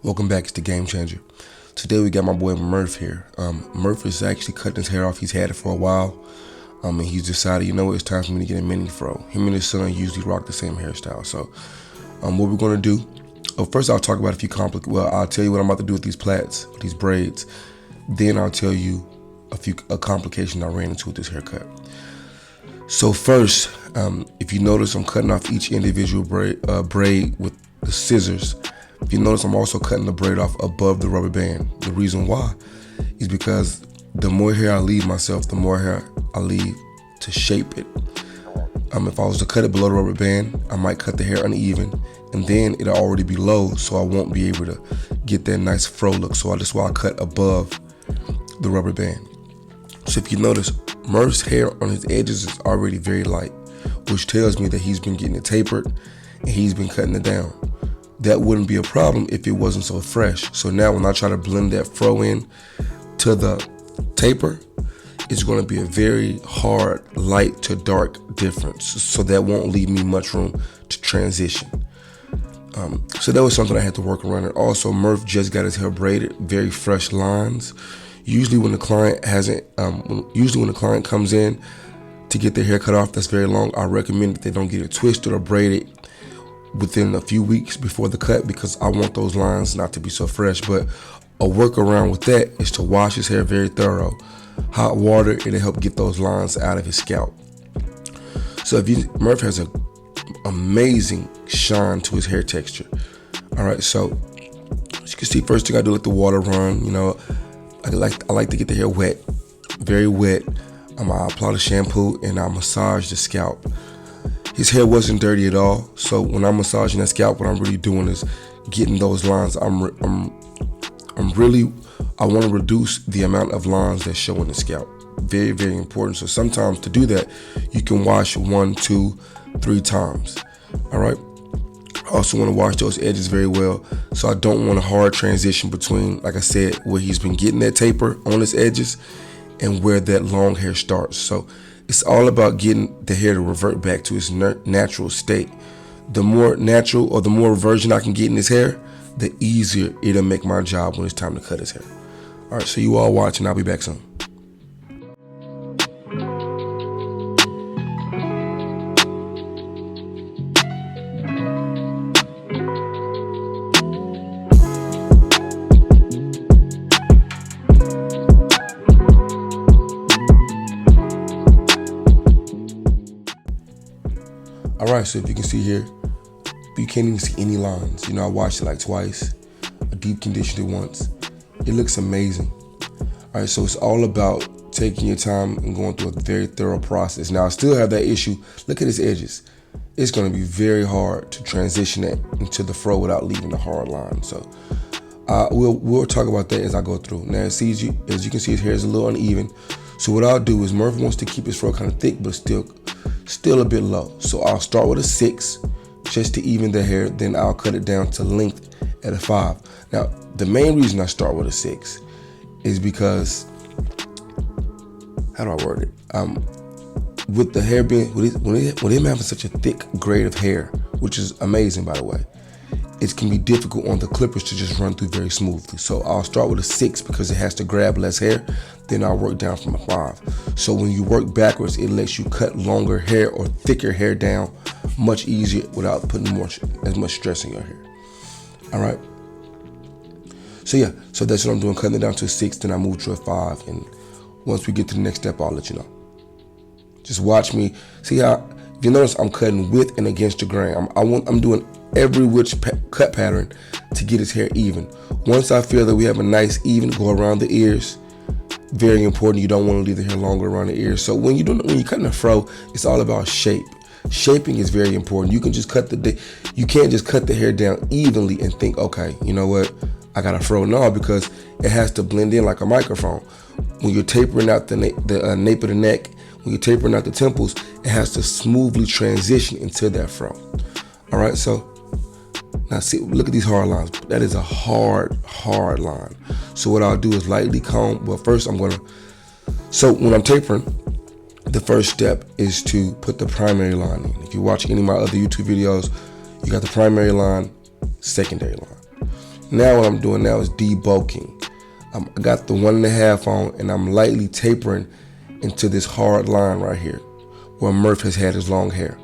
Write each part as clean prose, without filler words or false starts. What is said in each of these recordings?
Welcome back to GameChanger. Today we got my boy Murph here. Murph is actually cutting his hair off. He's had it for a while. And he's decided, you know what, it's time for me to get a mini fro. Him and his son usually rock the same hairstyle. So what we're going to do, first I'll talk about a few I'll tell you what I'm about to do with these plaits, with these braids. Then I'll tell you a complication I ran into with this haircut. So first, if you notice, I'm cutting off each individual braid with the scissors. If you notice, I'm also cutting the braid off above the rubber band. The reason why is because the more hair I leave myself, the more hair I leave to shape it. If I was to cut it below the rubber band, I might cut the hair uneven, and then it'll already be low, so I won't be able to get that nice fro look. So that's why I cut above the rubber band. So if you notice, Murph's hair on his edges is already very light, which tells me that he's been getting it tapered and he's been cutting it down. That wouldn't be a problem if it wasn't so fresh. So now when I try to blend that fro in to the taper, it's going to be a very hard light to dark difference. So that won't leave me much room to transition. So that was something I had to work around. And also, Murph just got his hair braided, very fresh lines. Usually when the client comes in to get their hair cut off that's very long, I recommend that they don't get it twisted or braided within a few weeks before the cut, because I want those lines not to be so fresh. But a workaround with that is to wash his hair very thorough. Hot water, it'll help get those lines out of his scalp. So Murph has an amazing shine to his hair texture. All right, so as you can see, first thing I do, let the water run. You know, I like to get the hair wet, very wet. I apply the shampoo and I massage the scalp. His hair wasn't dirty at all, so when I'm massaging that scalp, what I'm really doing is getting those lines. I want to reduce the amount of lines that show in the scalp. Very, very important. So sometimes to do that, you can wash 1, 2, 3 times. All right. I also want to wash those edges very well, so I don't want a hard transition between, like I said, where he's been getting that taper on his edges and where that long hair starts. So it's all about getting the hair to revert back to its natural state. The more natural or the more reversion I can get in his hair, the easier it'll make my job when it's time to cut his hair. All right, so you all watch, and I'll be back soon. All right, so if you can see here, you can't even see any lines. You know, I washed it like twice. I deep conditioned it once. It looks amazing. All right, so it's all about taking your time and going through a very thorough process. Now, I still have that issue. Look at his edges. It's going to be very hard to transition that into the fro without leaving the hard line. So we'll talk about that as I go through. Now, as you can see, his hair is a little uneven. So what I'll do is, Murph wants to keep his fro kind of thick, but still a bit low. So I'll start with a 6 just to even the hair. Then I'll cut it down to length at a 5. Now, the main reason I start with a 6 is because, how do I word it? With the hair being, when him having such a thick grade of hair, which is amazing, by the way, it can be difficult on the clippers to just run through very smoothly. So I'll start with a 6 because it has to grab less hair. Then I'll work down from a 5. So when you work backwards, it lets you cut longer hair or thicker hair down much easier without putting as much stress in your hair. All right. So yeah, so that's what I'm doing, cutting it down to a 6. Then I move to a 5, and once we get to the next step, I'll let you know. Just watch me. See how, if you notice, I'm cutting with and against the grain. I'm doing every which cut pattern to get his hair even. Once I feel that we have a nice even go around the ears, very important. You don't want to leave the hair longer around the ears. So when you're cutting a fro, it's all about shape. Shaping is very important. You can't just cut the hair down evenly and think, okay, you know what, I got a fro. No, because it has to blend in like a microphone. When you're tapering out the nape of the neck, when you're tapering out the temples, it has to smoothly transition into that fro. All right, so now see, look at these hard lines. That is a hard line. So what I'll do is lightly comb. Well, first so when I'm tapering, the first step is to put the primary line in. If you watch any of my other YouTube videos, you got the primary line, secondary line. Now what I'm doing now is deboking. I got the 1.5 on, and I'm lightly tapering into this hard line right here where Murph has had his long hair.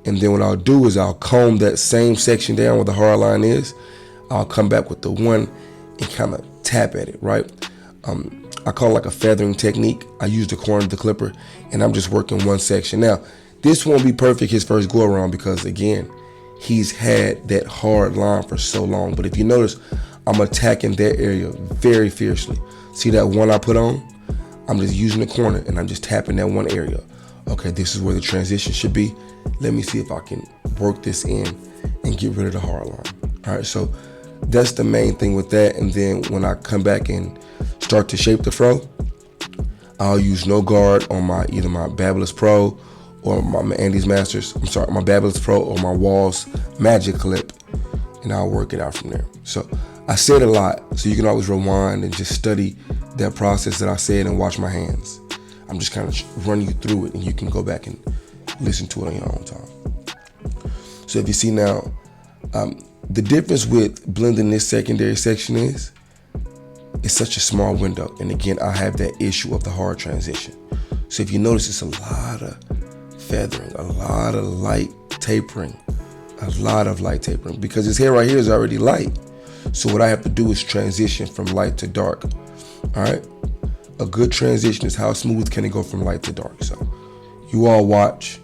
And then what I'll do is I'll comb that same section down where the hard line is. I'll come back with the 1 and kind of tap at it, right? I call it like a feathering technique. I use the corner of the clipper, and I'm just working one section. Now, this won't be perfect his first go around because, again, he's had that hard line for so long. But if you notice, I'm attacking that area very fiercely. See that 1 I put on? I'm just using the corner, and I'm just tapping that 1 area. Okay, this is where the transition should be. Let me see if I can work this in and get rid of the hard line. All right, so that's the main thing with that. And then when I come back and start to shape the fro, I'll use no guard on either my Babyliss Pro or my Andy's Masters. I'm sorry, my Babyliss Pro or my Walls Magic Clip, and I'll work it out from there. So I said a lot, so you can always rewind and just study that process that I said and watch my hands. I'm just kind of running you through it, and you can go back and listen to it on your own time. So if you see now, the difference with blending this secondary section is it's such a small window. And again, I have that issue of the hard transition. So if you notice, it's a lot of feathering, a lot of light tapering, because his hair right here is already light. So what I have to do is transition from light to dark. All right. A good transition is how smooth can it go from light to dark. So you all watch,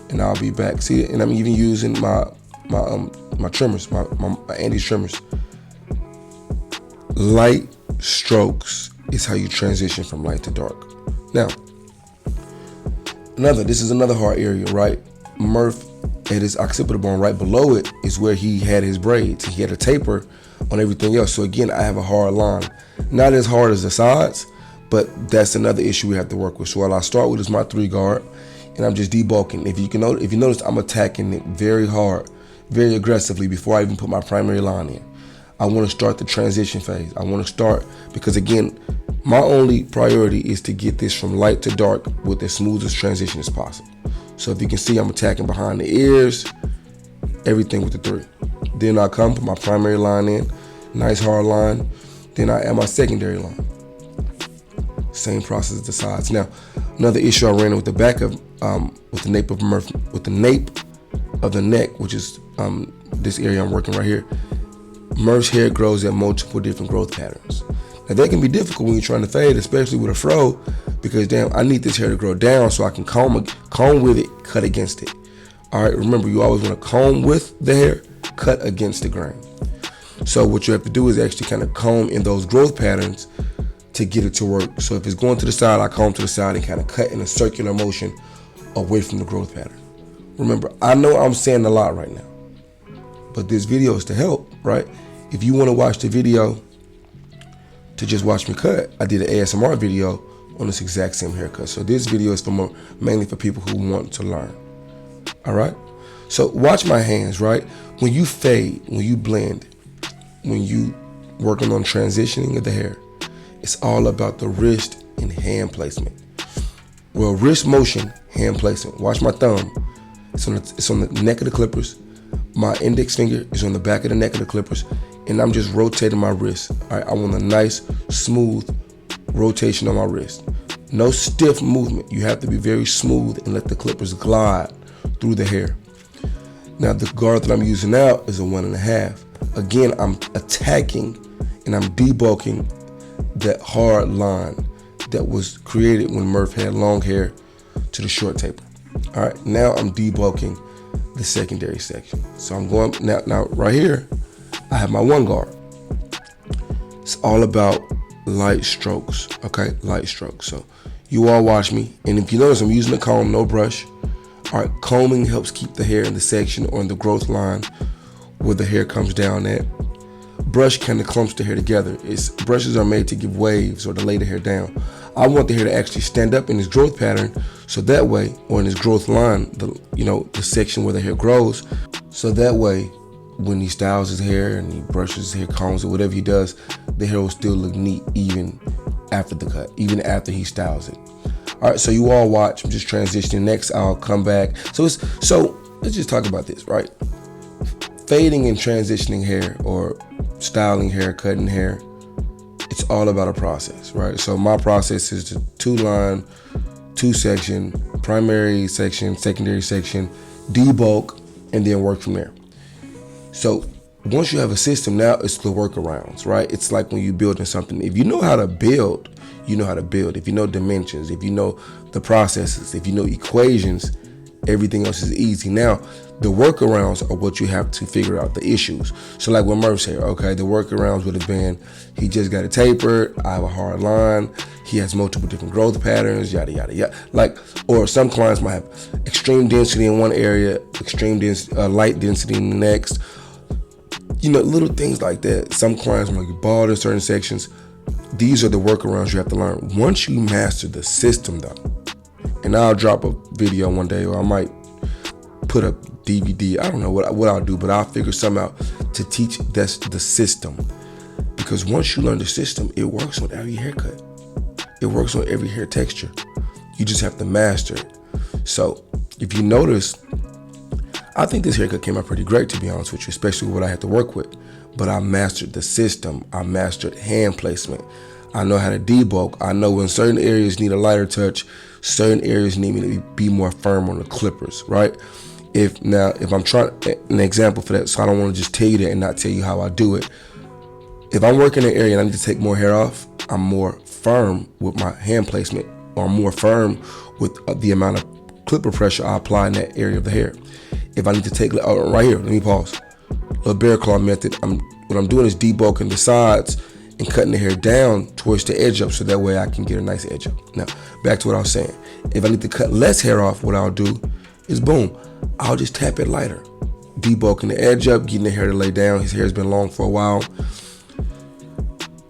and I'll be back. See, and I'm even using my trimmers, my Andy's trimmers. Light strokes is how you transition from light to dark. Now, this is another hard area, right? Murph at his occipital bone, right below it is where he had his braids. He had a taper on everything else. So again, I have a hard line. Not as hard as the sides, but that's another issue we have to work with. So what I start with is my 3 guard, and I'm just deboking. If you notice, I'm attacking it very hard, very aggressively before I even put my primary line in. I want to start the transition phase. I want to start, because again, my only priority is to get this from light to dark with the smoothest transition as possible. So if you can see, I'm attacking behind the ears, everything with the 3. Then I come, put my primary line in, nice hard line. Then I add my secondary line. Same process as the sides. Now, another issue I ran with the back of, with the nape of Murph, with the nape of the neck, which is this area I'm working right here. Murph's hair grows at multiple different growth patterns. Now that can be difficult when you're trying to fade, especially with a fro, because damn, I need this hair to grow down so I can comb with it, cut against it. All right, remember, you always want to comb with the hair, cut against the grain. So what you have to do is actually kind of comb in those growth patterns to get it to work. So if it's going to the side, I comb to the side and kind of cut in a circular motion away from the growth pattern. Remember, I know I'm saying a lot right now, but this video is to help, right? If you want to watch the video to just watch me cut, I did an ASMR video on this exact same haircut. So this video is mainly for people who want to learn. All right? So watch my hands, right? When you fade, when you blend, when you working on transitioning of the hair, it's all about the wrist and hand placement. Well, wrist motion, hand placement. Watch my thumb. It's on the neck of the clippers. My index finger is on the back of the neck of the clippers, and I'm just rotating my wrist. All right, I want a nice, smooth rotation on my wrist. No stiff movement. You have to be very smooth and let the clippers glide through the hair. Now, the guard that I'm using now is a 1.5. Again, I'm attacking and I'm deboking that hard line that was created when Murph had long hair to the short taper. All right, now I'm deboking the secondary section. So I'm going, now right here, I have my 1 guard. It's all about light strokes, okay? Light strokes. So you all watch me. And if you notice, I'm using a comb, no brush. All right, combing helps keep the hair in the section or in the growth line where the hair comes down at. Brush kind of clumps the hair together. Brushes are made to give waves or to lay the hair down. I want the hair to actually stand up in this growth pattern, so that way, or in this growth line, the section where the hair grows, so that way, when he styles his hair and he brushes his hair, combs it, whatever he does, the hair will still look neat even after the cut, even after he styles it. All right, so you all watch. I'm just transitioning. Next, I'll come back. So let's just talk about this, right? Fading and transitioning hair, or styling hair, cutting hair, it's all about a process, right? So my process is the 2-line, 2-section, primary section, secondary section, debulk, and then work from there. So once you have a system, now it's the workarounds, right? It's like when you're building something. If you know how to build, you know how to build. If you know dimensions, if you know the processes, if you know equations, everything else is easy. Now, the workarounds are what you have to figure out, the issues. So like with Murph's hair, okay, the workarounds would have been, he just got it tapered, I have a hard line, he has multiple different growth patterns, yada, yada, yada. Like, or some clients might have extreme density in one area, extreme light density in the next. You know, little things like that. Some clients might get bald in certain sections. These are the workarounds you have to learn. Once you master the system though, and I'll drop a video one day, or I might put a DVD. I don't know what I'll do, but I'll figure something out to teach the system. Because once you learn the system, it works on every haircut. It works on every hair texture. You just have to master it. So if you notice, I think this haircut came out pretty great, to be honest with you, especially what I had to work with. But I mastered the system. I mastered hand placement. I know how to debulk. I know when certain areas need a lighter touch, certain areas need me to be more firm on the clippers, right? If I'm trying an example for that, so I don't want to just tell you that and not tell you how I do it. If I'm working in an area and I need to take more hair off, I'm more firm with my hand placement, or I'm more firm with the amount of clipper pressure I apply in that area of the hair. If I need to take, right here, let me pause. The bear claw method, what I'm doing is debulking the sides and cutting the hair down towards the edge up, so that way I can get a nice edge up. Now, back to what I was saying. If I need to cut less hair off, what I'll do is boom, I'll just tap it lighter. Debulking the edge up, getting the hair to lay down. His hair's been long for a while.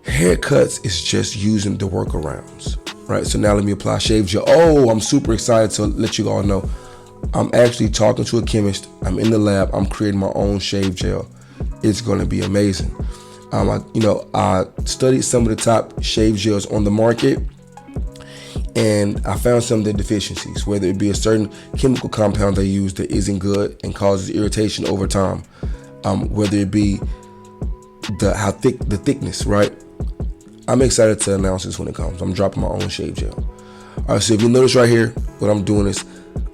Haircuts is just using the workarounds, right? So now let me apply shave gel. Oh, I'm super excited to let you all know. I'm actually talking to a chemist. I'm in the lab. I'm creating my own shave gel. It's going to be amazing. I studied some of the top shave gels on the market, and I found some of the deficiencies, whether it be a certain chemical compound they use that isn't good and causes irritation over time, whether it be the thickness, right? I'm excited to announce this when it comes. I'm dropping my own shave gel. All right, so if you notice right here, what I'm doing is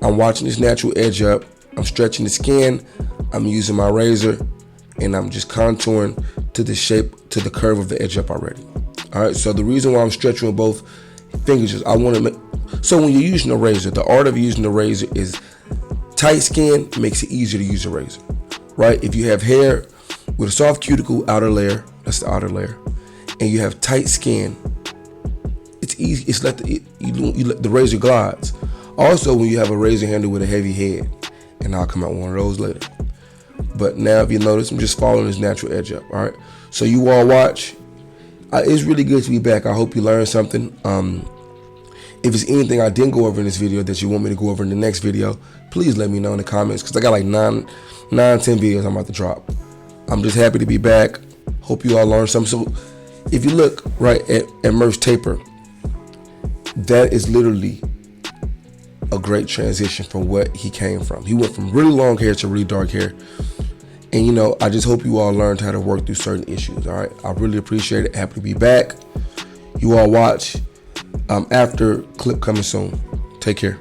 I'm watching this natural edge up. I'm stretching the skin. I'm using my razor, and I'm just contouring to the shape, to the curve of the edge up already. All right, so the reason why I'm stretching with both fingers is I want to make, so when you're using a razor, the art of using the razor is tight skin makes it easier to use a razor, right? If you have hair with a soft cuticle outer layer, that's the outer layer, and you have tight skin, it's easy. It's like you let the razor glides. Also, when you have a razor handle with a heavy head, and I'll come out one of those later. But now, if you notice, I'm just following this natural edge up. All right. So you all watch. It's really good to be back. I hope you learned something. If there's anything I didn't go over in this video that you want me to go over in the next video, please let me know in the comments, because I got like 10 videos I'm about to drop. I'm just happy to be back. Hope you all learned something. So if you look right at Murph's taper, that is literally a great transition from what he came from. He went from really long hair to really dark hair. And I just hope you all learned how to work through certain issues. All right, I really appreciate it. Happy to be back. You all watch. After clip coming soon. Take care.